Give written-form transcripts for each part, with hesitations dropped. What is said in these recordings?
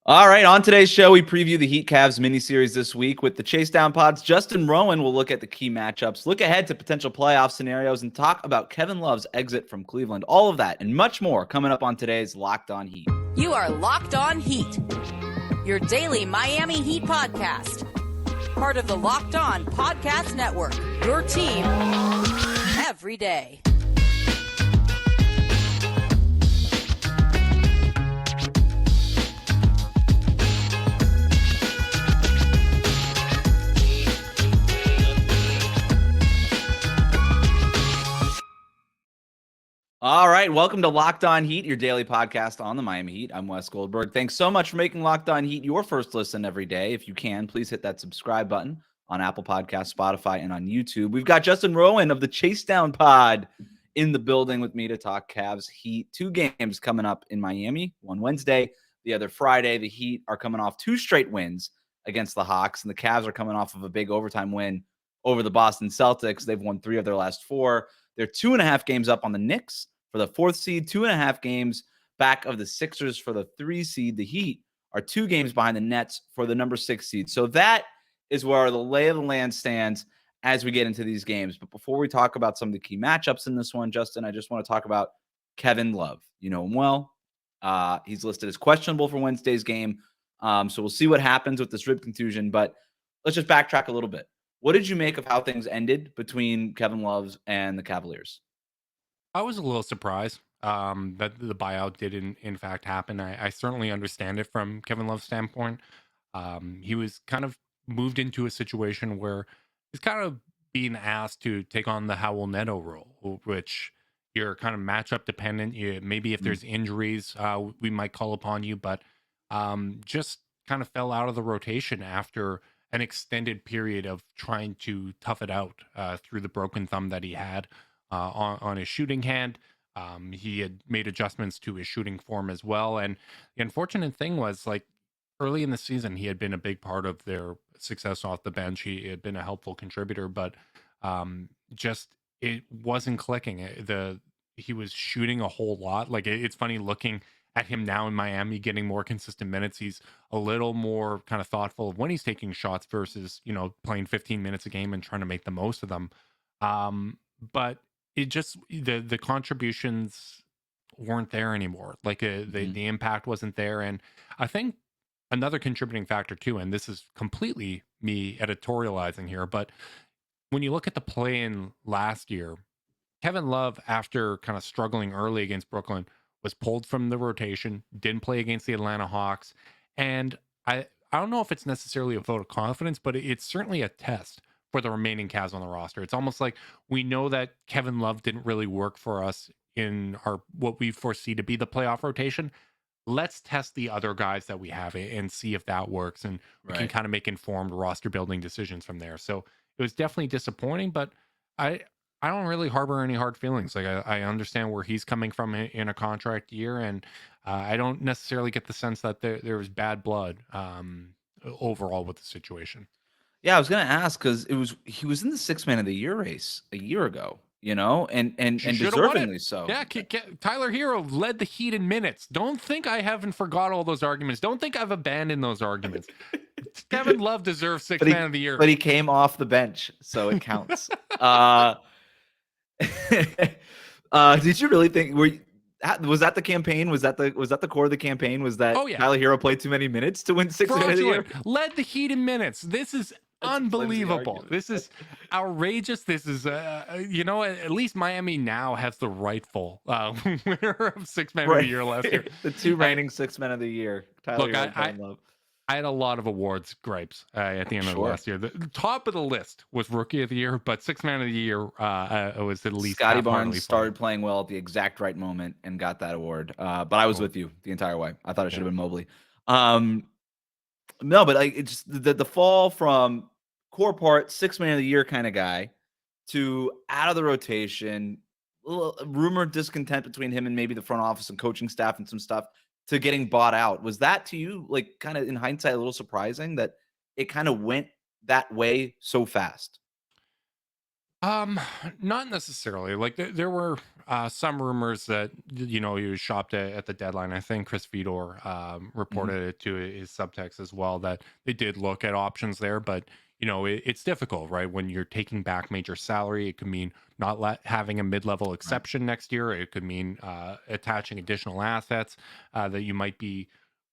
All right, on today's show, we preview the Heat Cavs miniseries this week with the Chase Down Pods. Justin Rowan will look at the key matchups, look ahead to potential playoff scenarios, and talk about Kevin Love's exit from Cleveland. All of that and much more coming up on today's Locked On Heat. You are Locked On Heat, your daily Miami Heat podcast. Part of the Locked On Podcast Network, your team every day. All right, welcome to Locked On Heat, your daily podcast on the Miami Heat. I'm Wes Goldberg. Thanks so much for making Locked On Heat your first listen every day. If you can, please hit that subscribe button on Apple Podcasts, Spotify, and on YouTube. We've got Justin Rowan of the Chase Down Pod in the building with me to talk Cavs Heat. 2 games coming up in Miami, one Wednesday, the other Friday. The Heat are coming off 2 straight wins against the Hawks, and the Cavs are coming off of a big overtime win over the Boston Celtics. They've won 3 of their last 4. They're 2.5 games up on the Knicks for the 4th seed, 2.5 games back of the Sixers for the 3 seed. The Heat are 2 games behind the Nets for the number 6 seed. So that is where the lay of the land stands as we get into these games. But before we talk about some of the key matchups in this one, Justin, I just want to talk about Kevin Love. You know him well. He's listed as questionable for Wednesday's game. So we'll see what happens with this rib contusion. But let's just backtrack a little bit. What did you make of how things ended between Kevin Love and the Cavaliers? I was a little surprised that the buyout did in fact happen. I certainly understand it from Kevin Love's standpoint. He was kind of moved into a situation where he's kind of being asked to take on the Howell Neto role, which you're kind of matchup dependent. Maybe if there's injuries, we might call upon you, but just kind of fell out of the rotation after an extended period of trying to tough it out through the broken thumb that he had on his shooting hand. He had made adjustments to his shooting form as well. And the unfortunate thing was, like, early in the season, he had been a big part of their success off the bench. He had been a helpful contributor, but just it wasn't clicking. He was shooting a whole lot. Like, it's funny looking at him now in Miami, getting more consistent minutes. He's a little more kind of thoughtful of when he's taking shots versus, playing 15 minutes a game and trying to make the most of them. But it just, the contributions weren't there anymore. Like the impact wasn't there. And I think another contributing factor too, and this is completely me editorializing here, but when you look at the play-in last year, Kevin Love, after kind of struggling early against Brooklyn, was pulled from the rotation, didn't play against the Atlanta Hawks. And I don't know if it's necessarily a vote of confidence, but it's certainly a test for the remaining Cavs on the roster. It's almost like we know that Kevin Love didn't really work for us in our what we foresee to be the playoff rotation. Let's test the other guys that we have and see if that works, and we can kind of make informed roster building decisions from there. So it was definitely disappointing, but I don't really harbor any hard feelings. Like I understand where he's coming from in a contract year, and I don't necessarily get the sense that there was bad blood overall with the situation. Yeah, I was gonna ask because he was in the 6th Man of the Year race a year ago, and deservingly so. Yeah, Tyler Herro led the Heat in minutes. Don't think I haven't forgot all those arguments. Don't think I've abandoned those arguments. Kevin Love deserves 6th Man of the Year, but he came off the bench, so it counts. Did you really think was that the campaign? Was that the core of the campaign? Was that Tyler Herro played too many minutes to win 6th Man of the Year? Led the Heat in minutes. This is unbelievable. This is outrageous. This is at least Miami now has the rightful winner of 6th Man of the Year last year. The 2 reigning 6th Men of the Year. Tyler Herro, I had a lot of awards gripes at the end of last year. The top of the list was Rookie of the Year, but 6th Man of the Year was at least Scotty Barnes started playing well at the exact right moment and got that award. But I was with you the entire way. I thought it should have been Mobley. No, but it's the fall from core part 6th Man of the Year kind of guy to out of the rotation, rumored discontent between him and maybe the front office and coaching staff and some stuff, to getting bought out. Was that to you, like, kind of in hindsight, a little surprising that it kind of went that way so fast? Um, Not necessarily. Like there were some rumors that he was shopped at the deadline. I think Chris Fedor Mhm. reported it to his subtext as well that they did look at options there, but it's difficult, right? When you're taking back major salary, it could mean not having a mid-level Right. exception next year. It could mean attaching additional assets that you might be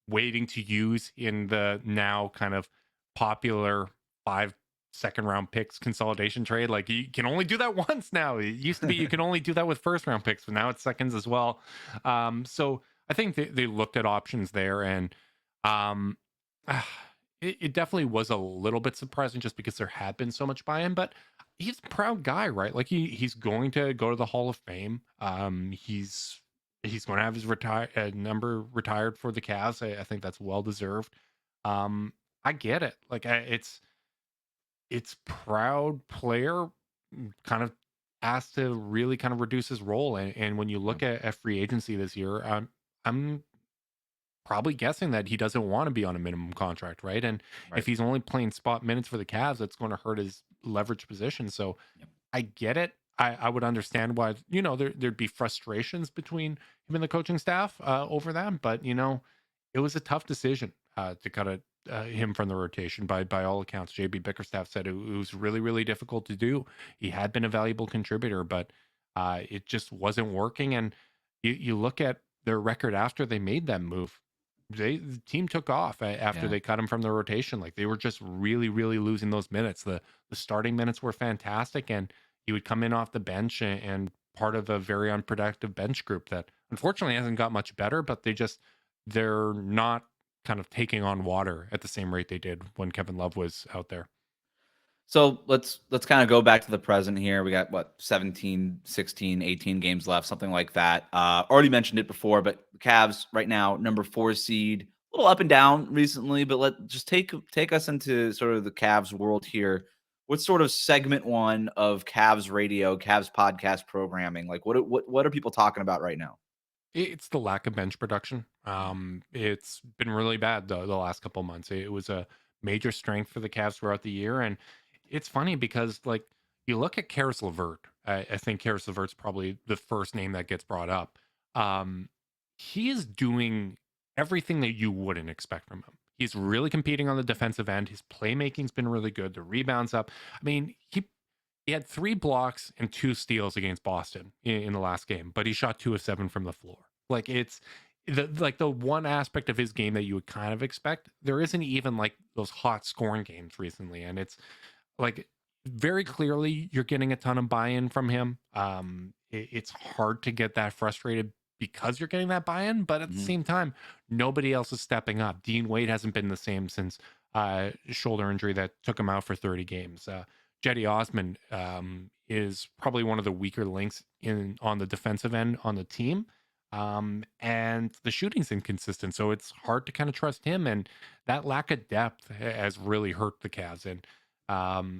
waiting to use in the now kind of popular 5 second round picks consolidation trade. Like you can only do that once now. It used to be you can only do that with first round picks, but now it's seconds as well. So I think they looked at options there, and um, it definitely was a little bit surprising just because there had been so much buy-in. But he's a proud guy, right? Like he's going to go to the Hall of Fame. He's going to have his number retired for the Cavs. I think that's well deserved. Um, I get it. Like it's proud player kind of asked to really kind of reduce his role. And when you Yeah. look at free agency this year, I'm probably guessing that he doesn't want to be on a minimum contract, right? And if Right. he's only playing spot minutes for the Cavs, that's going to hurt his leverage position. So Yep. I get it. I would understand why, there'd be frustrations between him and the coaching staff over that. But, it was a tough decision to cut him from the rotation. By all accounts, JB Bickerstaff said it was really, really difficult to do. He had been a valuable contributor, but it just wasn't working. And you look at their record after they made that move. The team took off after Yeah. they cut him from the rotation. Like they were just really, really losing those minutes. The starting minutes were fantastic, and he would come in off the bench and part of a very unproductive bench group that unfortunately hasn't got much better, but they're not kind of taking on water at the same rate they did when Kevin Love was out there. So let's kind of go back to the present here. We got what 17, 16, 18 games left, something like that. Already mentioned it before, but the Cavs right now, number 4 seed, a little up and down recently, but let just take us into sort of the Cavs world here. What's sort of segment one of Cavs radio, Cavs podcast programming? Like what are people talking about right now? It's the lack of bench production. Yeah. It's been really bad the last couple months. It was a major strength for the Cavs throughout the year, and it's funny because like you look at Karis LeVert. I think Karis LeVert's probably the first name that gets brought up. Um, he is doing everything that you wouldn't expect from him. He's really competing on the defensive end. His playmaking's been really good. The rebounds up. I mean, he had 3 blocks and 2 steals against Boston in the last game, but he shot 2 of 7 from the floor. Like it's the one aspect of his game that you would kind of expect. There isn't even like those hot scoring games recently, and it's like very clearly you're getting a ton of buy-in from him. It's hard to get that frustrated because you're getting that buy-in, but at the Mhm. same time, nobody else is stepping up. Dean Wade hasn't been the same since shoulder injury that took him out for 30 games. Jetty Osman is probably one of the weaker links in on the defensive end on the team. And the shooting's inconsistent, so it's hard to kind of trust him. And that lack of depth has really hurt the Cavs. And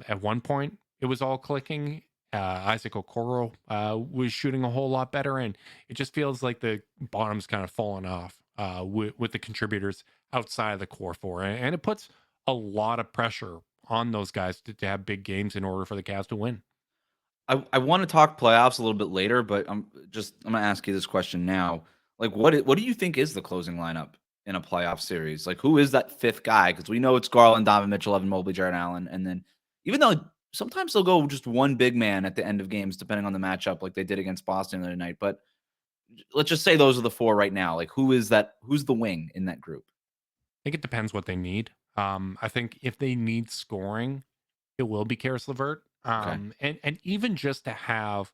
at one point, it was all clicking. Isaac Okoro was shooting a whole lot better, and it just feels like the bottom's kind of fallen off with the contributors outside of the core four, and it puts a lot of pressure on those guys to have big games in order for the Cavs to win. I want to talk playoffs a little bit later, but I'm gonna ask you this question now. Like, what do you think is the closing lineup in a playoff series? Like, who is that fifth guy? Because we know it's Garland, Donovan Mitchell, Evan Mobley, Jared Allen, and then even though sometimes they'll go just one big man at the end of games, depending on the matchup, like they did against Boston the other night. But let's just say those are the four right now. Like, who is that? Who's the wing in that group? I think it depends what they need. I think if they need scoring, it will be Karis LeVert. Okay. And even just to have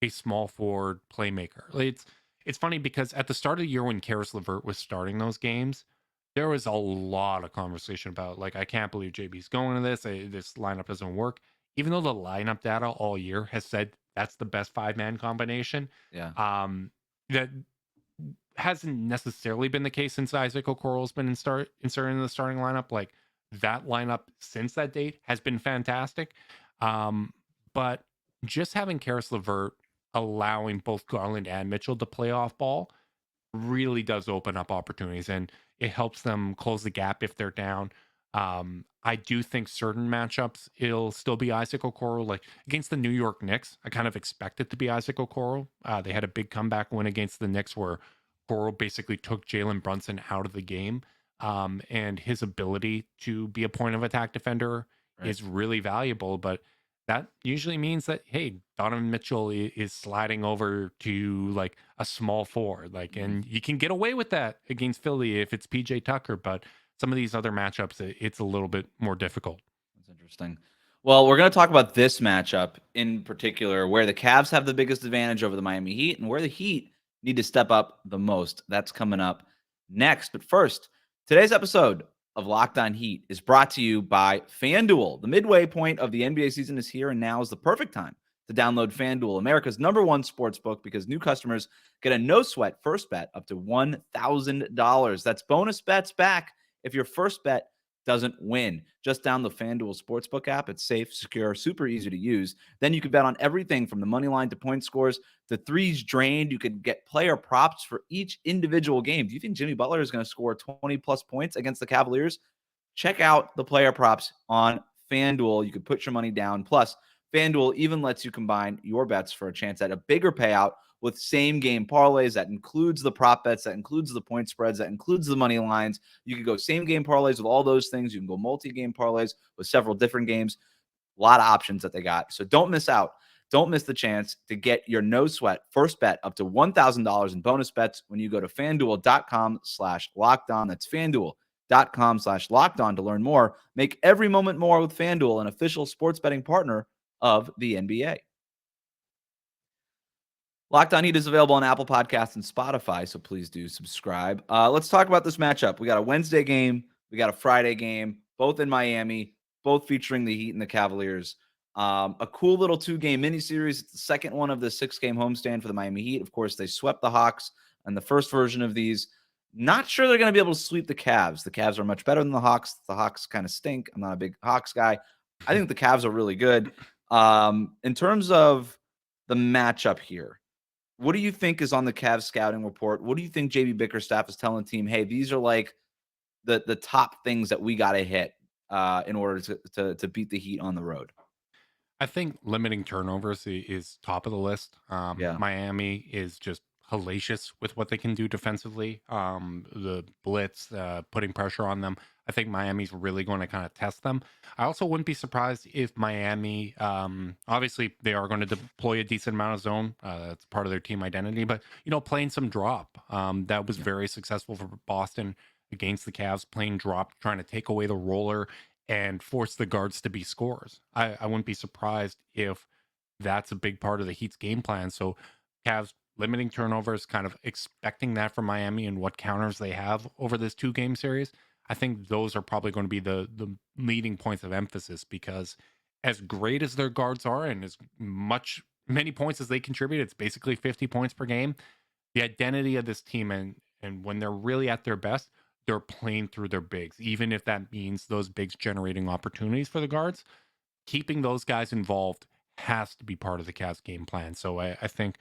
a small forward playmaker. Like, it's funny because at the start of the year when Karis LeVert was starting those games, there was a lot of conversation about like I can't believe JB's going to this. This lineup doesn't work. Even though the lineup data all year has said that's the best 5-man combination, Yeah. that hasn't necessarily been the case since Isaac Okoro's been inserted in the starting lineup. Like that lineup since that date has been fantastic. But just having Karis LeVert allowing both Garland and Mitchell to play off ball really does open up opportunities, and it helps them close the gap if they're down. I do think certain matchups it'll still be Isaac Okoro. Like against the New York Knicks, I kind of expect it to be Isaac Okoro. They had a big comeback win against the Knicks where Okoro basically took Jalen Brunson out of the game. And his ability to be a point of attack defender Right. is really valuable. But that usually means that, hey, Donovan Mitchell is sliding over to like a small four. Like, and you can get away with that against Philly if it's PJ Tucker. But some of these other matchups, it's a little bit more difficult. That's interesting. Well, we're going to talk about this matchup in particular, where the Cavs have the biggest advantage over the Miami Heat and where the Heat need to step up the most. That's coming up next. But first, today's episode of Locked On Heat is brought to you by FanDuel. The midway point of the NBA season is here, and now is the perfect time to download FanDuel, America's #1 sports book, because new customers get a no-sweat first bet up to $1,000. That's bonus bets back if your first bet doesn't win. Just download the FanDuel Sportsbook app. It's safe, secure, super easy to use. Then you can bet on everything from the money line to point scores to threes drained. You can get player props for each individual game. Do you think Jimmy Butler is going to score 20-plus points against the Cavaliers? Check out the player props on FanDuel. You can put your money down. Plus, FanDuel even lets you combine your bets for a chance at a bigger payout with same-game parlays. That includes the prop bets, that includes the point spreads, that includes the money lines. You can go same-game parlays with all those things. You can go multi-game parlays with several different games. A lot of options that they got. So don't miss out. Don't miss the chance to get your no-sweat first bet up to $1,000 in bonus bets when you go to FanDuel.com/lockedon. That's FanDuel.com/lockedon to learn more. Make every moment more with FanDuel, an official sports betting partner of the NBA. Locked On Heat is available on Apple Podcasts and Spotify, so please do subscribe. Let's talk about this matchup. We got a Wednesday game. We got a Friday game, both in Miami, both featuring the Heat and the Cavaliers. A cool little 2-game miniseries. It's the second one of the 6-game homestand for the Miami Heat. Of course, they swept the Hawks in the first version of these. Not sure they're going to be able to sweep the Cavs. The Cavs are much better than the Hawks. The Hawks kind of stink. I'm not a big Hawks guy. I think the Cavs are really good. In terms of the matchup here, what do you think is on the Cavs scouting report? What do you think JB Bickerstaff is telling the team? Hey, these are like the top things that we got to hit in order to beat the Heat on the road. I think limiting turnovers is top of the list. Yeah. Miami is just hellacious with what they can do defensively. The blitz, putting pressure on them. I think Miami's really going to kind of test them. I also wouldn't be surprised if Miami, obviously they are going to deploy a decent amount of zone. That's part of their team identity, but playing some drop. That was very successful for Boston against the Cavs, playing drop, trying to take away the roller and force the guards to be scorers. I wouldn't be surprised if that's a big part of the Heat's game plan. So Cavs limiting turnovers, kind of expecting that from Miami and what counters they have over this 2-game series. I think those are probably going to be the leading points of emphasis, because as great as their guards are and as many points as they contribute, it's basically 50 points per game. The identity of this team and when they're really at their best, they're playing through their bigs, even if that means those bigs generating opportunities for the guards. Keeping those guys involved has to be part of the Cavs game plan. So I think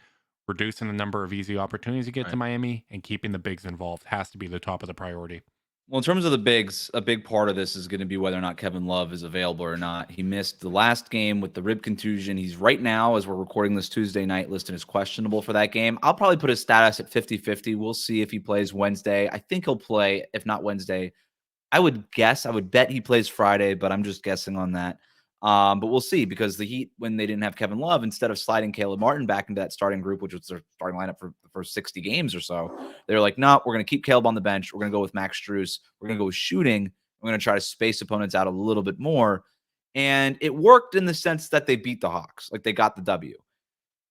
reducing the number of easy opportunities to get to Miami and keeping the bigs involved has to be the top of the priority. Well, in terms of the bigs, a big part of this is going to be whether or not Kevin Love is available or not. He missed the last game with the rib contusion. He's right now, as we're recording this Tuesday night, listed as questionable for that game. I'll probably put his status at 50-50. We'll see if he plays Wednesday. I think he'll play, if not Wednesday. I would bet he plays Friday, but I'm just guessing on that. But we'll see, because the Heat, when they didn't have Kevin Love, instead of sliding Caleb Martin back into that starting group, which was their starting lineup for the first 60 games or so, they're like, no, we're going to keep Caleb on the bench. We're going to go with Max Strus. We're going to go with shooting. We're going to try to space opponents out a little bit more. And it worked in the sense that they beat the Hawks. Like, they got the W.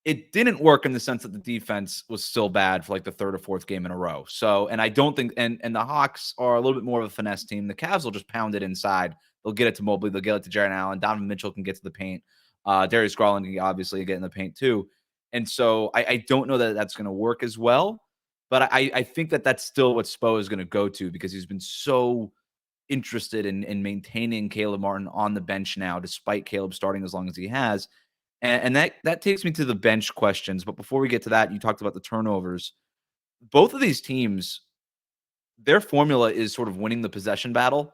It didn't work in the sense that the defense was still bad for like the third or fourth game in a row. So, and I don't think, and the Hawks are a little bit more of a finesse team. The Cavs will just pound it inside. They'll get it to Mobley. They'll get it to Jaren Allen. Donovan Mitchell can get to the paint. Darius Garland can obviously get in the paint too. And so I don't know that that's going to work as well. But I think that that's still what Spo is going to go to, because he's been so interested in maintaining Caleb Martin on the bench now, despite Caleb starting as long as he has. And that takes me to the bench questions. But before we get to that, you talked about the turnovers. Both of these teams, their formula is sort of winning the possession battle.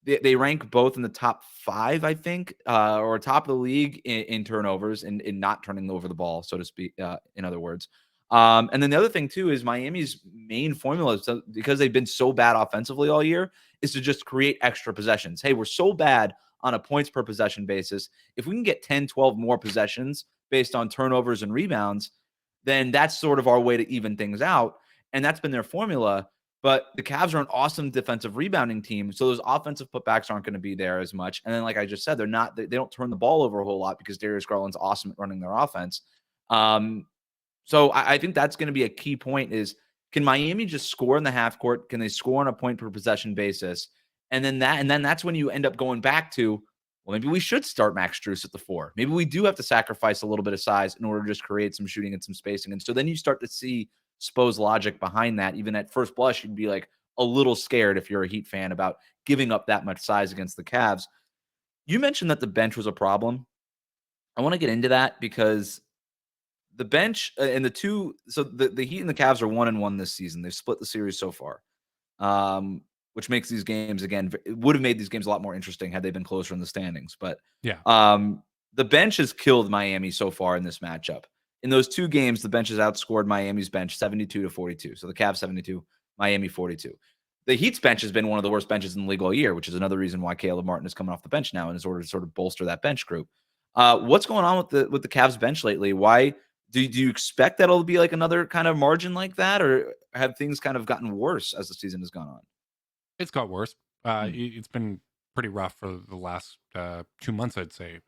they rank both in the top 5, I think, or top of the league in turnovers and in not turning over the ball, so to speak, in other words. And then the other thing too is Miami's main formula, so because they've been so bad offensively all year, is to just create extra possessions. Hey, we're so bad on a points per possession basis. If we can get 10, 12 more possessions based on turnovers and rebounds, then that's sort of our way to even things out. And that's been their formula. But the Cavs are an awesome defensive rebounding team, so those offensive putbacks aren't going to be there as much. And then, like I just said, they don't turn the ball over a whole lot because Darius Garland's awesome at running their offense. So I think that's going to be a key point: is can Miami just score in the half court? Can they score on a point per possession basis? And then that's when you end up going back to, well, maybe we should start Max Strus at the 4. Maybe we do have to sacrifice a little bit of size in order to just create some shooting and some spacing. And so then you start to see Spo's logic behind that. Even at first blush, you'd be like a little scared if you're a Heat fan about giving up that much size against the Cavs. You mentioned that the bench was a problem. I want to get into that because the bench and the Heat and the Cavs are 1-1 this season. They've split the series so far, which makes these games, again, it would have made these games a lot more interesting had they been closer in the standings. But yeah, the bench has killed Miami so far in this matchup. In those 2 games, the bench has outscored Miami's bench 72-42. So the Cavs 72, Miami 42. The Heat's bench has been one of the worst benches in the league all year, which is another reason why Caleb Martin is coming off the bench now in order to sort of bolster that bench group. What's going on with the Cavs bench lately? Why do you expect that it'll be like another kind of margin like that, or have things kind of gotten worse as the season has gone on? it's got worse. It's been pretty rough for the last 2 months, I'd say.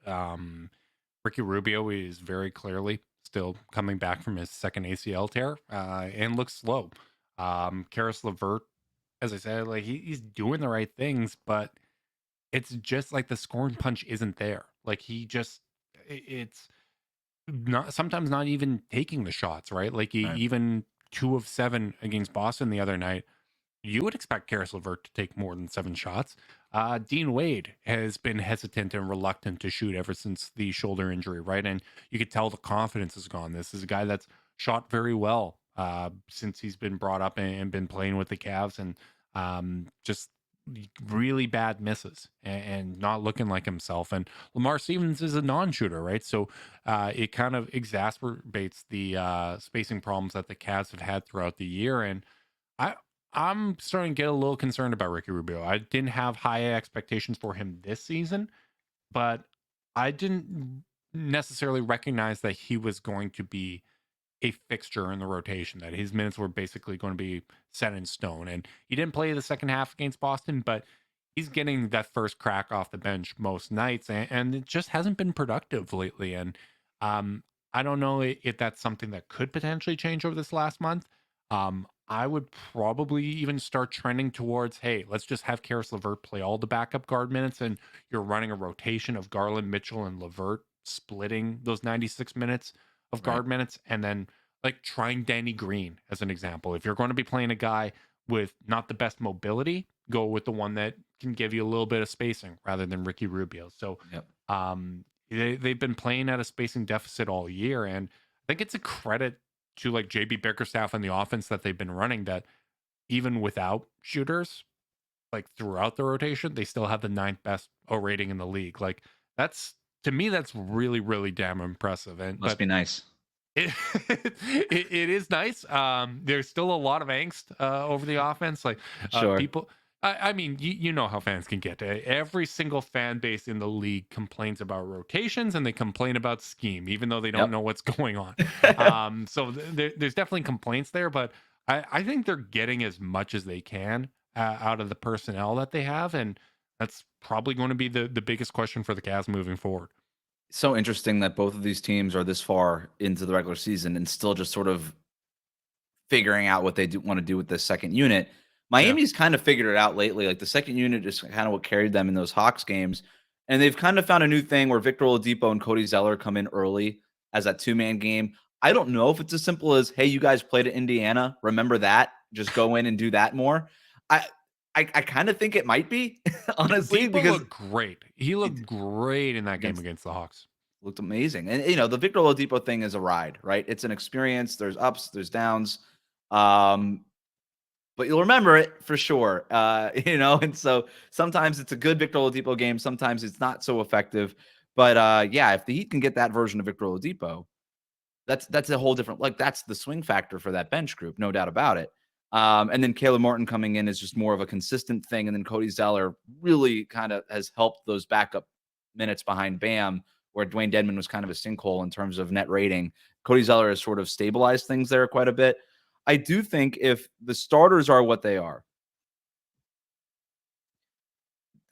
Ricky Rubio is very clearly still coming back from his second ACL tear and looks slow. Karis LeVert, as I said, like he's doing the right things, but it's just like the scoring punch isn't there. Like it's not sometimes not even taking the shots, right? Like Right. even 2 of 7 against Boston the other night. You would expect Karis LeVert to take more than 7 shots. Dean Wade has been hesitant and reluctant to shoot ever since the shoulder injury, right? And you could tell the confidence is gone. This is a guy that's shot very well since he's been brought up and been playing with the Cavs, and just really bad misses and not looking like himself. And Lamar Stevens is a non-shooter, right? So it kind of exacerbates the spacing problems that the Cavs have had throughout the year. And I'm starting to get a little concerned about Ricky Rubio. I didn't have high expectations for him this season, but I didn't necessarily recognize that he was going to be a fixture in the rotation, that his minutes were basically going to be set in stone. And he didn't play the second half against Boston, but he's getting that first crack off the bench most nights, and it just hasn't been productive lately. And I don't know if that's something that could potentially change over this last month. I would probably even start trending towards, hey, let's just have Karis LeVert play all the backup guard minutes, and you're running a rotation of Garland, Mitchell, and LeVert, splitting those 96 minutes of guard minutes, and then like trying Danny Green as an example. If you're going to be playing a guy with not the best mobility, go with the one that can give you a little bit of spacing rather than Ricky Rubio. So they've been playing at a spacing deficit all year, and I think it's a credit to like JB Bickerstaff and the offense that they've been running, that even without shooters, like throughout the rotation, they still have the 9th best O rating in the league. Like to me, that's really, really damn impressive. And Must be nice. It is nice. There's still a lot of angst over the offense. Like Sure. people, I mean, you know how fans can get. Every single fan base in the league complains about rotations, and they complain about scheme, even though they don't know what's going on. So there's definitely complaints there, but I think they're getting as much as they can out of the personnel that they have, and that's probably going to be the biggest question for the Cavs moving forward. So interesting that both of these teams are this far into the regular season and still just sort of figuring out what they want to do with this second unit. Miami's kind of figured it out lately. Like the second unit is kind of what carried them in those Hawks games. And they've kind of found a new thing where Victor Oladipo and Cody Zeller come in early as that 2-man game. I don't know if it's as simple as, hey, you guys played at Indiana. Remember that? Just go in and do that more. I kind of think it might be, honestly, because looked great. He looked great in that game against the Hawks. Looked amazing. And, the Victor Oladipo thing is a ride, right? It's an experience. There's ups, there's downs. but you'll remember it for sure. And so sometimes it's a good Victor Oladipo game. Sometimes it's not so effective. But yeah, if the Heat can get that version of Victor Oladipo, that's a whole different, like, that's the swing factor for that bench group, no doubt about it. And then Caleb Martin coming in is just more of a consistent thing. And then Cody Zeller really kind of has helped those backup minutes behind Bam, where Dwayne Dedmon was kind of a sinkhole in terms of net rating. Cody Zeller has sort of stabilized things there quite a bit. I do think if the starters are what they are,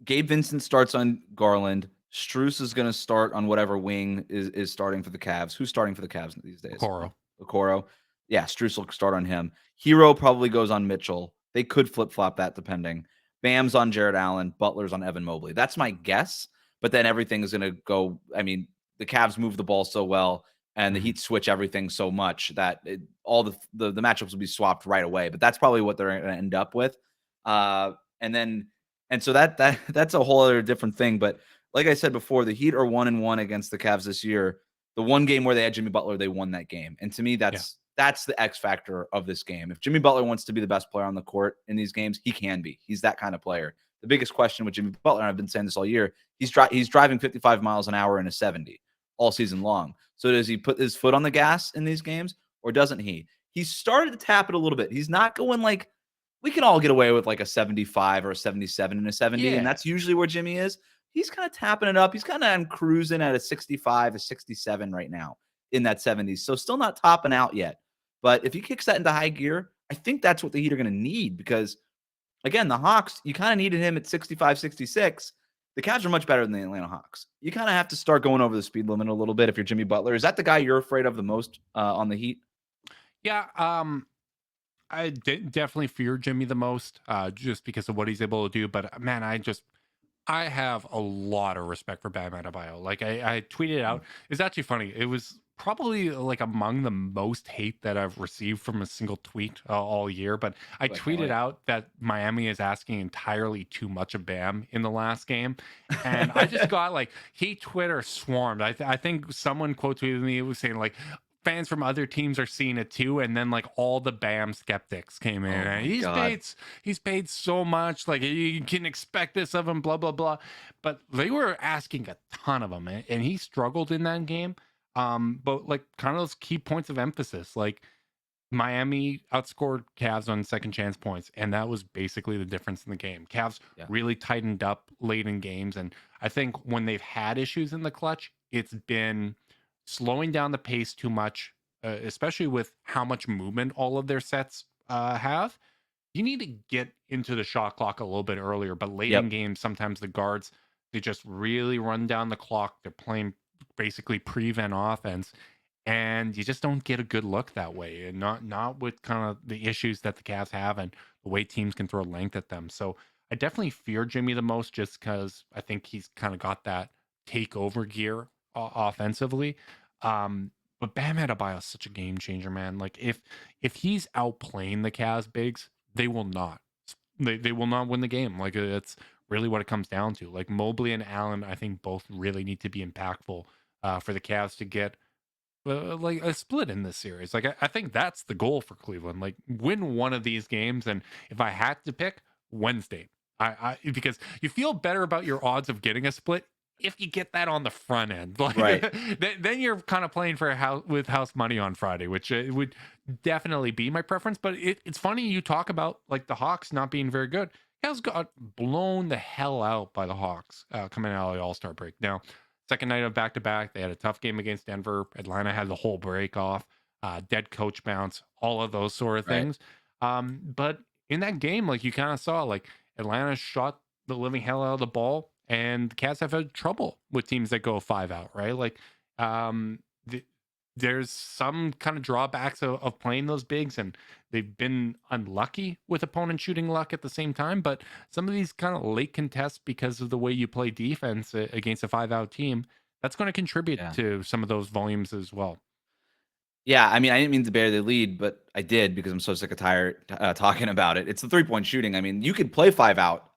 Gabe Vincent starts on Garland. Strus is going to start on whatever wing is starting for the Cavs. Who's starting for the Cavs these days? Okoro. Yeah, Strus will start on him. Herro probably goes on Mitchell. They could flip-flop that depending. Bam's on Jared Allen. Butler's on Evan Mobley. That's my guess. But then everything is going to go. I mean, the Cavs move the ball so well, and the Heat switch everything so much that all the matchups will be swapped right away. But that's probably what they're going to end up with. And so that's a whole other different thing. But like I said before, the Heat are 1-1 against the Cavs this year. The one game where they had Jimmy Butler, they won that game. And to me, that's the X factor of this game. If Jimmy Butler wants to be the best player on the court in these games, he can be. He's that kind of player. The biggest question with Jimmy Butler, and I've been saying this all year, he's driving 55 miles an hour in a 70 all season long. So does he put his foot on the gas in these games, or doesn't he? He's started to tap it a little bit. He's not going like, we can all get away with like a 75 or a 77 and a 70, and that's usually where Jimmy is. He's kind of tapping it up. He's kind of cruising at a 65, a 67 right now in that 70s. So still not topping out yet. But if he kicks that into high gear, I think that's what the Heat are going to need because, again, the Hawks, you kind of needed him at 65, 66. The Cavs are much better than the Atlanta Hawks. You kind of have to start going over the speed limit a little bit if you're Jimmy Butler. Is that the guy you're afraid of the most on the Heat? Yeah, I definitely fear Jimmy the most just because of what he's able to do. But, man, I have a lot of respect for Bam Adebayo. Like I tweeted out, it's actually funny. It was probably like among the most hate that I've received from a single tweet all year. But I tweeted out that Miami is asking entirely too much of Bam in the last game. And I just got like, Heat Twitter swarmed. I think someone quote tweeted me, it was saying like, fans from other teams are seeing it too, and then like all the Bam skeptics came in. And he's paid so much, like you can expect this of him, blah blah blah. But they were asking a ton of him, and he struggled in that game. But like kind of those key points of emphasis, like Miami outscored Cavs on second chance points, and that was basically the difference in the game. Cavs really tightened up late in games, and I think when they've had issues in the clutch, it's been slowing down the pace too much, especially with how much movement all of their sets have. You need to get into the shot clock a little bit earlier, but late in games, sometimes the guards, they just really run down the clock. They're playing basically prevent offense, and you just don't get a good look that way, and not with kind of the issues that the Cavs have and the way teams can throw length at them. So I definitely fear Jimmy the most just because I think he's kind of got that takeover gear offensively. But Bam Adebayo is such a game changer, man. Like if he's outplaying the Cavs bigs, they will not. They will not win the game. Like it's really what it comes down to. Like Mobley and Allen, I think both really need to be impactful for the Cavs to get like a split in this series. Like I think that's the goal for Cleveland. Like win one of these games, and if I had to pick, Wednesday. I because you feel better about your odds of getting a split if you get that on the front end. Like then you're kind of playing for house money on Friday, which would definitely be my preference. But it's funny you talk about like the Hawks not being very good. Cavs got blown the hell out by the Hawks coming out of the All-Star break. Now, second night of back-to-back, they had a tough game against Denver. Atlanta had the whole break off, dead coach bounce, all of those sort of things. But in that game, like you kind of saw, like Atlanta shot the living hell out of the ball, and the Cavs have had trouble with teams that go 5 out, right? Like there's some kind of drawbacks of playing those bigs, and they've been unlucky with opponent shooting luck at the same time. But some of these kind of late contests, because of the way you play defense against a 5-out team, that's going to contribute to some of those volumes as well. Yeah, I mean, I didn't mean to bear the lead, but I did because I'm so sick of tired talking about it. It's the 3-point shooting. I mean, you could play 5 out.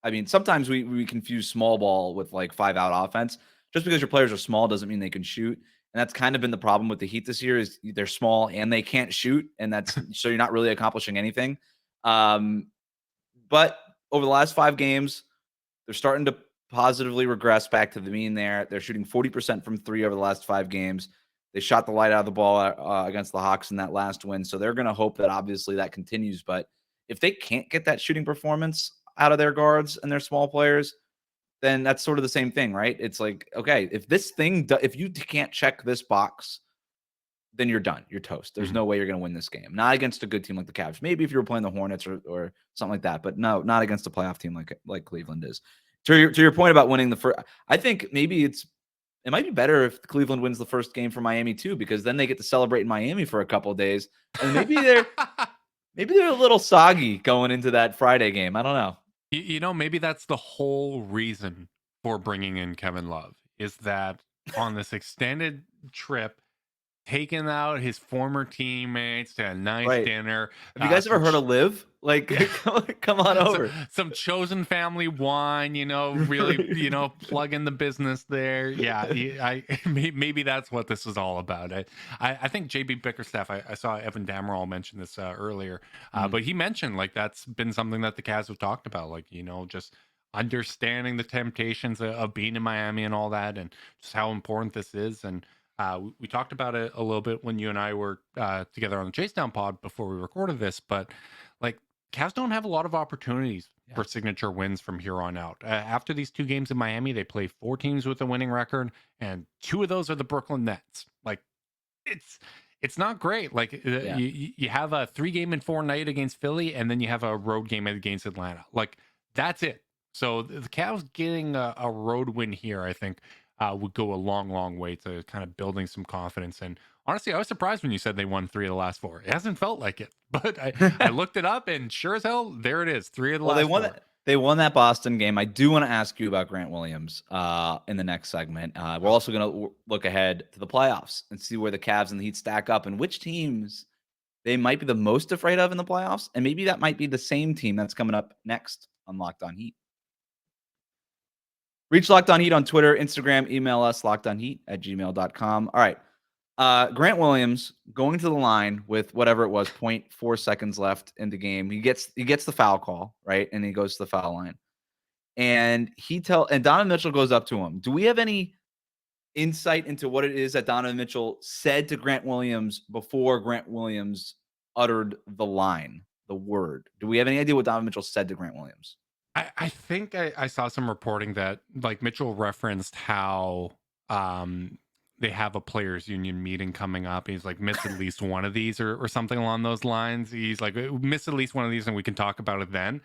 I mean, sometimes we confuse small ball with like 5-out offense. Just because your players are small doesn't mean they can shoot. And that's kind of been the problem with the Heat this year is they're small and they can't shoot. And that's so you're not really accomplishing anything. But over the last 5 games, they're starting to positively regress back to the mean there. They're shooting 40% from 3 over the last 5 games. They shot the light out of the ball against the Hawks in that last win. So they're going to hope that obviously that continues. But if they can't get that shooting performance out of their guards and their small players, then that's sort of the same thing, right? It's like, okay, if you can't check this box, then you're done. You're toast. There's no way you're going to win this game. Not against a good team like the Cavs. Maybe if you were playing the Hornets or something like that, but no, not against a playoff team like Cleveland is. To your point about winning the first, I think maybe it might be better if Cleveland wins the first game for Miami too, because then they get to celebrate in Miami for a couple of days, and maybe they're a little soggy going into that Friday game. I don't know. Maybe that's the whole reason for bringing in Kevin Love, is that on this extended trip, taking out his former teammates to a nice dinner. Have you guys ever heard of Liv? Like, come on over. Some chosen family wine, really, plug in the business there. Yeah, maybe that's what this is all about. I think JB Bickerstaff, I saw Evan Dammerall mention this earlier, but he mentioned like that's been something that the Cavs have talked about, like, just understanding the temptations of being in Miami and all that, and just how important this is. And we talked about it a little bit when you and I were together on the Chase Down pod before we recorded this, but like Cavs don't have a lot of opportunities for signature wins from here on out. After these 2 games in Miami, they play 4 teams with a winning record, and 2 of those are the Brooklyn Nets. Like it's not great. Like you have a 3-game and 4 night against Philly, and then you have a road game against Atlanta. Like that's it. So the Cavs getting a road win here, I think, would go a long, long way to kind of building some confidence. And honestly, I was surprised when you said they won 3 of the last 4. It hasn't felt like it, but I looked it up, and sure as hell, there it is. 3 of the last 4. They won that Boston game. I do want to ask you about Grant Williams in the next segment. We're also going to look ahead to the playoffs and see where the Cavs and the Heat stack up and which teams they might be the most afraid of in the playoffs. And maybe that might be the same team that's coming up next on Locked On Heat. Reach Locked On Heat on Twitter, Instagram, email us, lockedonheat@gmail.com. All right. Grant Williams going to the line with whatever it was, 0.4 seconds left in the game. He gets the foul call, right? And he goes to the foul line. And Donovan Mitchell goes up to him. Do we have any insight into what it is that Donovan Mitchell said to Grant Williams before Grant Williams uttered the line, the word? Do we have any idea what Donovan Mitchell said to Grant Williams? I think I saw some reporting that like Mitchell referenced how they have a players union meeting coming up. He's like, miss at least one of these or something along those lines. He's like, miss at least one of these and we can talk about it then.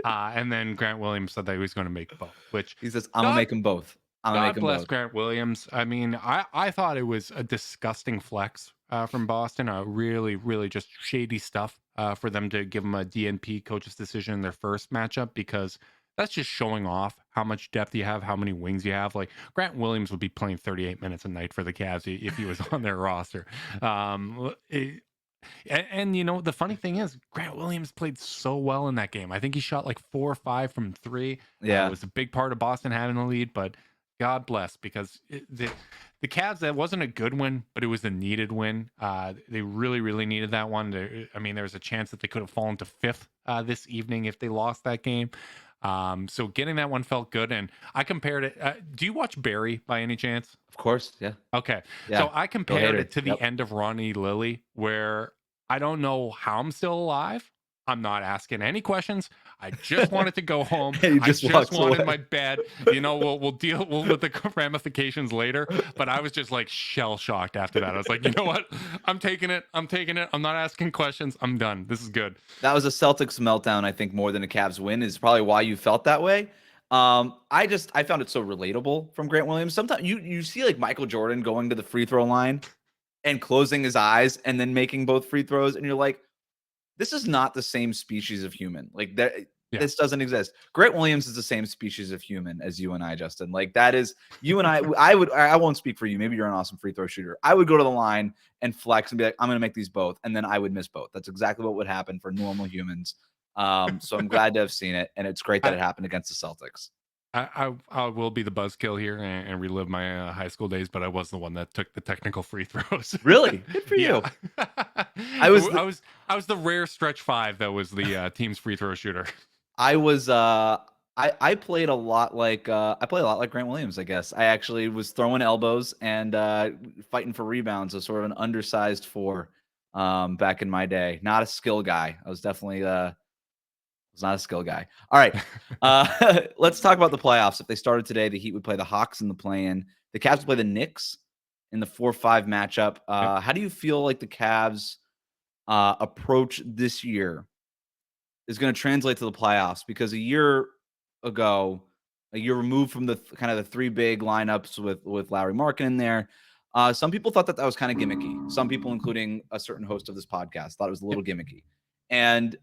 And then Grant Williams said that he was going to make both, which he says, I'm going to make them both. God bless Grant Williams. I mean, I thought it was a disgusting flex from Boston. Really, really just shady stuff for them to give him a DNP coach's decision in their first matchup, because that's just showing off how much depth you have, how many wings you have. Like Grant Williams would be playing 38 minutes a night for the Cavs if he was on their roster. And the funny thing is, Grant Williams played so well in that game. I think he shot like 4 or 5 from 3. Yeah, it was a big part of Boston having the lead, but God bless, because the Cavs, that wasn't a good win, but it was a needed win. They really, really needed that one. There was a chance that they could have fallen to 5th this evening if they lost that game. So getting that one felt good. And I compared it. Do you watch Barry by any chance? Of course. Yeah. Okay. Yeah. So I compared it to the end of Ronnie Lilly, where I don't know how I'm still alive. I'm not asking any questions. I just wanted to go home. I just wanted my bed. We'll deal with the ramifications later. But I was just like shell shocked after that. I was like, you know what? I'm taking it. I'm not asking questions. I'm done. This is good. That was a Celtics meltdown, I think, more than a Cavs win, is probably why you felt that way. I found it so relatable from Grant Williams. Sometimes you see like Michael Jordan going to the free throw line and closing his eyes and then making both free throws, and you're like, this is not the same species of human. Like that, This doesn't exist. Grant Williams is the same species of human as you and I, Justin. Like that is you and I. I won't speak for you. Maybe you're an awesome free throw shooter. I would go to the line and flex and be like, I'm going to make these both, and then I would miss both. That's exactly what would happen for normal humans. So I'm glad to have seen it, and it's great that it happened against the Celtics. I will be the buzzkill here and relive my high school days, but I was the one that took the technical free throws. Really? Good for Yeah. you. I was I was the rare stretch five that was the team's free throw shooter. I was I played a lot like Grant Williams, I guess. I actually was throwing elbows and fighting for rebounds, as sort of an undersized four back in my day. Not a skill guy. I was definitely was not a skill guy. All right. Let's talk about the playoffs. If they started today, the Heat would play the Hawks in the play-in. The Cavs would play the Knicks in the 4-5 matchup. Yep. How do you feel like the Cavs approach this year is going to translate to the playoffs? Because a year ago, a year removed from the kind of the three big lineups with Lowry Markin in there, some people thought that was kind of gimmicky. Some people, including a certain host of this podcast, thought it was a little gimmicky. And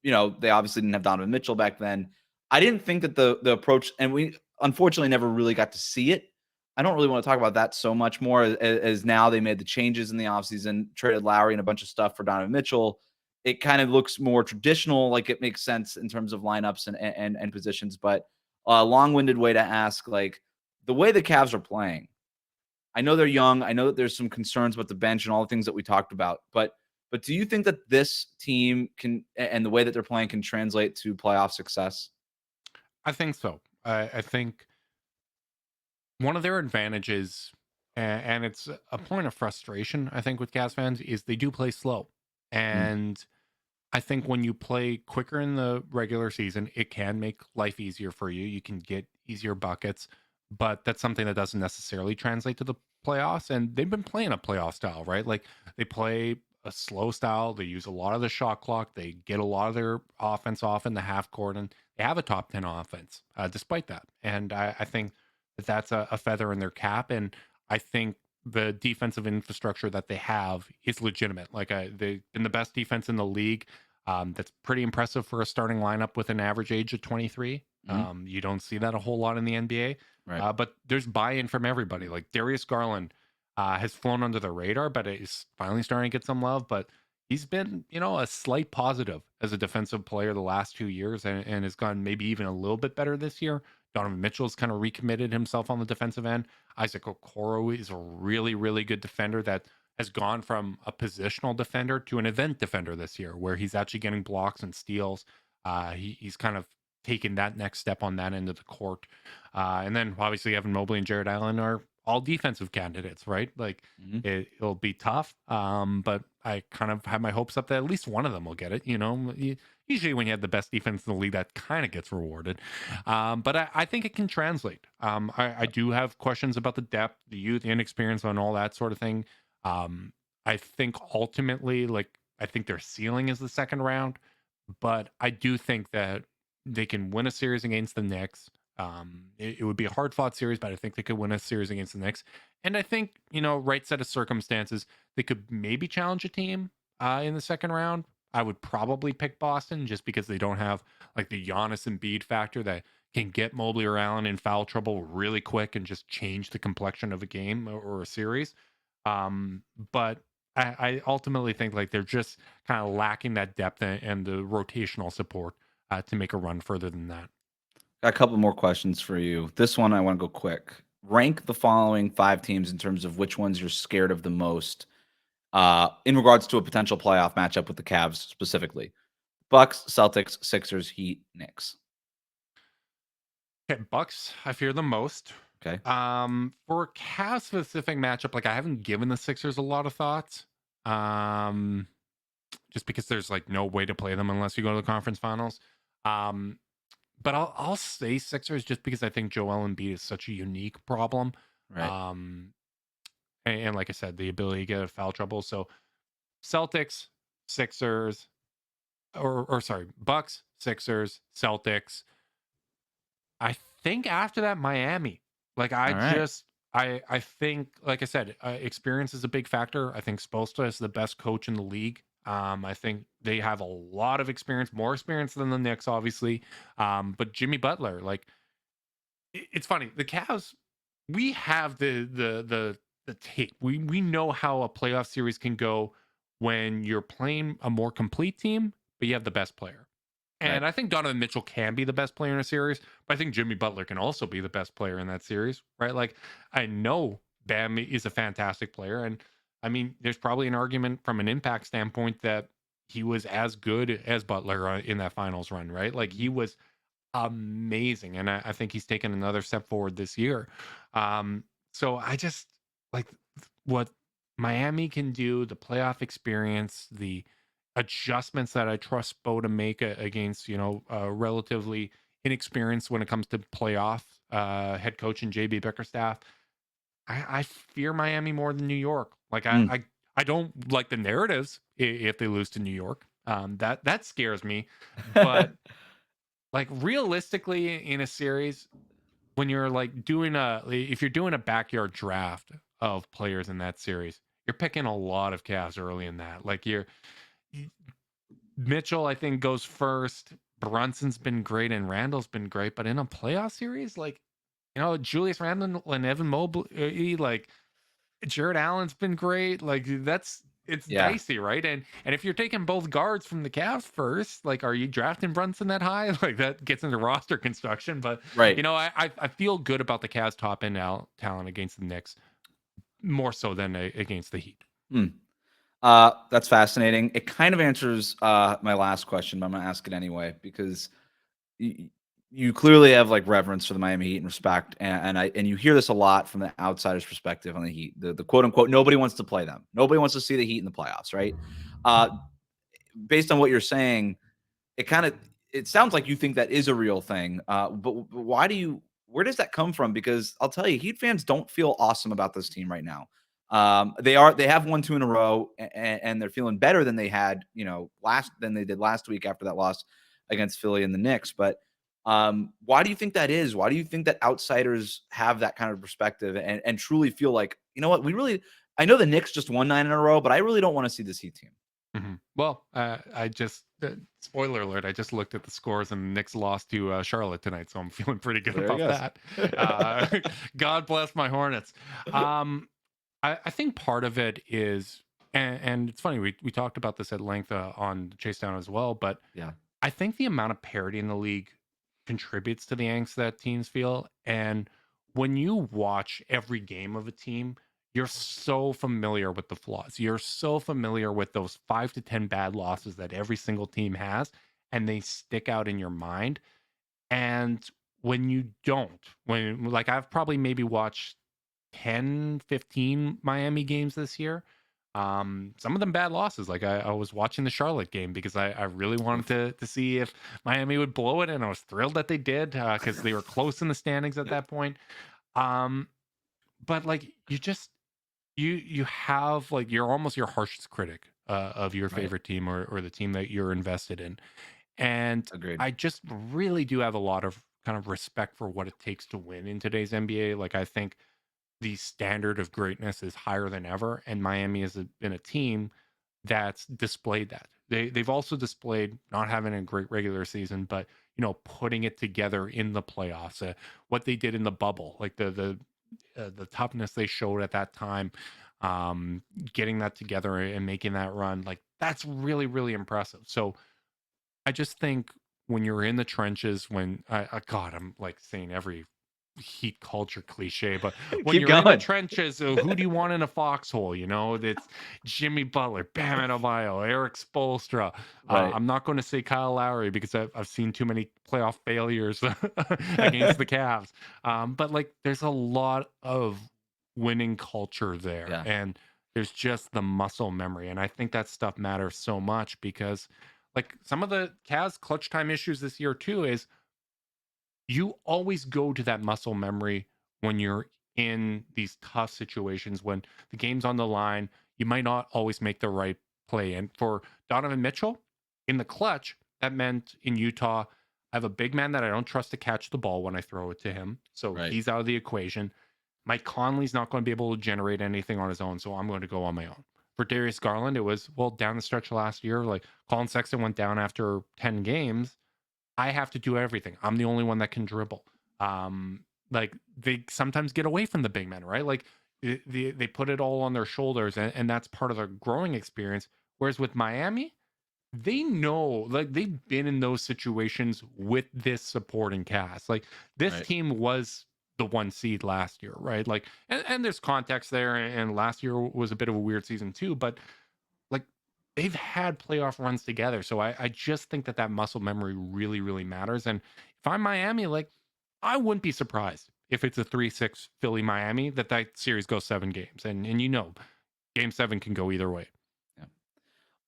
they obviously didn't have Donovan Mitchell back then. I didn't think that the approach, and we unfortunately never really got to see it. I don't really want to talk about that so much more as now they made the changes in the offseason, traded Lowry and a bunch of stuff for Donovan Mitchell. It kind of looks more traditional, like it makes sense in terms of lineups and positions. But a long-winded way to ask, like the way the Cavs are playing, I know they're young. I know that there's some concerns about the bench and all the things that we talked about. But do you think that this team can, and the way that they're playing, can translate to playoff success? I think so. I think one of their advantages, and it's a point of frustration, I think, with Cavs fans, is they do play slow. And I think when you play quicker in the regular season, it can make life easier for you. You can get easier buckets, but that's something that doesn't necessarily translate to the playoffs. And they've been playing a playoff style, right? Like they play a slow style. They use a lot of the shot clock. They get a lot of their offense off in the half court, and they have a top 10 offense despite that. And I think that's a feather in their cap. And I think the defensive infrastructure that they have is legitimate. Like they've been the best defense in the league. That's pretty impressive for a starting lineup with an average age of 23. You don't see that a whole lot in the NBA. Right. But there's buy-in from everybody. Like Darius Garland has flown under the radar, but is finally starting to get some love. But he's been, a slight positive as a defensive player the last 2 years, and has gone maybe even a little bit better this year. Donovan Mitchell's kind of recommitted himself on the defensive end. Isaac Okoro is a really, really good defender that has gone from a positional defender to an event defender this year, where he's actually getting blocks and steals. He's kind of taken that next step on that end of the court. And then obviously Evan Mobley and Jared Allen are all defensive candidates, right? Like it'll be tough. But I kind of have my hopes up that at least one of them will get it. Usually when you have the best defense in the league, that kind of gets rewarded. But I think it can translate. I do have questions about the depth, the youth, the inexperience, and all that sort of thing. I think ultimately, I think their ceiling is the second round, but I do think that they can win a series against the Knicks. It would be a hard fought series, but I think they could win a series against the Knicks. And I think, right set of circumstances, they could maybe challenge a team in the second round. I would probably pick Boston just because they don't have like the Giannis and Embiid factor that can get Mobley or Allen in foul trouble really quick and just change the complexion of a game or a series. But I ultimately think like they're just kind of lacking that depth and the rotational support to make a run further than that. Got a couple more questions for you. This one I want to go quick. Rank the following 5 teams in terms of which ones you're scared of the most in regards to a potential playoff matchup with the Cavs specifically. Bucks, Celtics, Sixers, Heat, Knicks. Okay, Bucks, I fear the most. Okay. For a Cavs specific matchup, like I haven't given the Sixers a lot of thoughts. Just because there's like no way to play them unless you go to the conference finals. But I'll say Sixers just because I think Joel Embiid is such a unique problem. Right. And like I said, the ability to get out of foul trouble. So Celtics, Sixers, or sorry, Bucks, Sixers, Celtics. I think after that, Miami. Like I think, like I said, experience is a big factor. I think Spoelstra is the best coach in the league. I think they have a lot of experience, more experience than the Knicks, obviously. But Jimmy Butler, like, it's funny. The Cavs, we have the tape. We know how a playoff series can go when you're playing a more complete team, but you have the best player. And I think Donovan Mitchell can be the best player in a series, but I think Jimmy Butler can also be the best player in that series, right? Like, I know Bam is a fantastic player. And I mean, there's probably an argument from an impact standpoint that he was as good as Butler in that finals run, right? Like, he was amazing. And I think he's taken another step forward this year. So I just like what Miami can do, the playoff experience, the adjustments that I trust Bo to make against, relatively inexperienced when it comes to playoff head coach and JB Bickerstaff. I fear Miami more than New York. Like I don't like the narratives if they lose to New York. That scares me. But like realistically in a series, when you're like if you're doing a backyard draft of players in that series, you're picking a lot of Cavs early in that. Like Mitchell, I think, goes first. Brunson's been great and Randall's been great, but in a playoff series, like Julius Randle and Evan Mobley, like Jared Allen's been great. Like it's dicey, right? And if you're taking both guards from the Cavs first, like, are you drafting Brunson that high? Like that gets into roster construction. But I feel good about the Cavs top end talent against the Knicks more so than against the Heat. That's fascinating. It kind of answers my last question, but I'm going to ask it anyway because you clearly have like reverence for the Miami Heat and respect, and you hear this a lot from the outsider's perspective on the Heat. The quote unquote nobody wants to play them. Nobody wants to see the Heat in the playoffs, right? Based on what you're saying, it sounds like you think that is a real thing. But where does that come from? Because I'll tell you, Heat fans don't feel awesome about this team right now. They have won 2 in a row, and they're feeling better than they had, than they did last week after that loss against Philly and the Knicks. But why do you think that is? Why do you think that outsiders have that kind of perspective and truly feel like, you know what, I know the Knicks just won 9 in a row, but I really don't want to see this Heat team. Mm-hmm. Well, I just spoiler alert. I just looked at the scores and the Knicks lost to Charlotte tonight, so I'm feeling pretty good about that. God bless my Hornets. I think part of it is, and it's funny, we talked about this at length on Chase Down as well, but I think the amount of parity in the league contributes to the angst that teams feel. And when you watch every game of a team, you're so familiar with the flaws. You're so familiar with those 5 to 10 bad losses that every single team has, and they stick out in your mind. And when you don't, like I've probably maybe watched 10, 15 Miami games this year. Some of them bad losses. Like I was watching the Charlotte game because I really wanted to see if Miami would blow it, and I was thrilled that they did because they were close in the standings at that point. But like you have like you're almost your harshest critic of your favorite team or the team that you're invested in. And Agreed. I just really do have a lot of kind of respect for what it takes to win in today's NBA. Like I think the standard of greatness is higher than ever, and Miami has been a team that's displayed that. They've also displayed not having a great regular season, but putting it together in the playoffs. What they did in the bubble, like the toughness they showed at that time, getting that together and making that run, like that's really, really impressive. So I just think when you're in the trenches, I'm like saying every Heat culture cliche, but when you're in the trenches, who do you want in a foxhole? That's Jimmy Butler, Bam Adebayo, Eric Spoelstra. I'm not going to say Kyle Lowry because I've seen too many playoff failures against the Cavs. But like, there's a lot of winning culture there, and there's just the muscle memory, and I think that stuff matters so much because, like, some of the Cavs clutch time issues this year too is. You always go to that muscle memory when you're in these tough situations, when the game's on the line. You might not always make the right play. And for Donovan Mitchell, in the clutch, that meant in Utah, I have a big man that I don't trust to catch the ball when I throw it to him. So he's out of the equation. Mike Conley's not going to be able to generate anything on his own, so I'm going to go on my own. For Darius Garland, it was, down the stretch last year, like Colin Sexton went down after 10 games. I have to do everything. I'm the only one that can dribble. Like they sometimes get away from the big men, right? Like they put it all on their shoulders, and that's part of their growing experience. Whereas with Miami, they know, like, they've been in those situations with this supporting cast. Like, this Right. team was the 1 seed last year, right? Like, and there's context there, and last year was a bit of a weird season too, but like, they've had playoff runs together. So I just think that muscle memory really, really matters. And if I'm Miami, like, I wouldn't be surprised if it's a 3-6 Philly Miami that series goes 7 games. And game 7 can go either way. Yeah.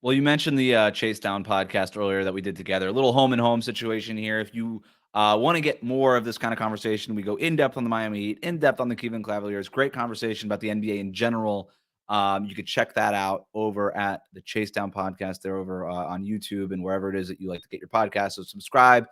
Well, you mentioned the Chase Down podcast earlier that we did together. A little home and home situation here. If you want to get more of this kind of conversation, we go in depth on the Miami Heat, in depth on the Cleveland Cavaliers. Great conversation about the NBA in general. You could check that out over at the Chase Down podcast. They're over on YouTube and wherever it is that you like to get your podcast. So subscribe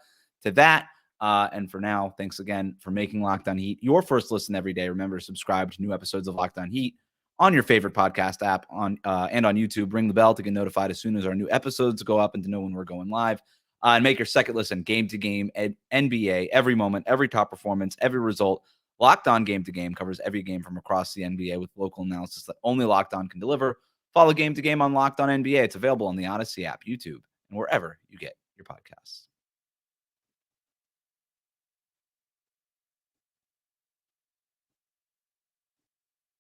to that. And for now, thanks again for making Locked On Heat your first listen every day. Remember to subscribe to new episodes of Locked On Heat on your favorite podcast app and on YouTube. Ring the bell to get notified as soon as our new episodes go up and to know when we're going live. And make your second listen game to game NBA, every moment, every top performance, every result. Locked On Game to Game covers every game from across the NBA with local analysis that only Locked On can deliver. Follow Game to Game on Locked On NBA. It's available on the Odyssey app, YouTube, and wherever you get your podcasts.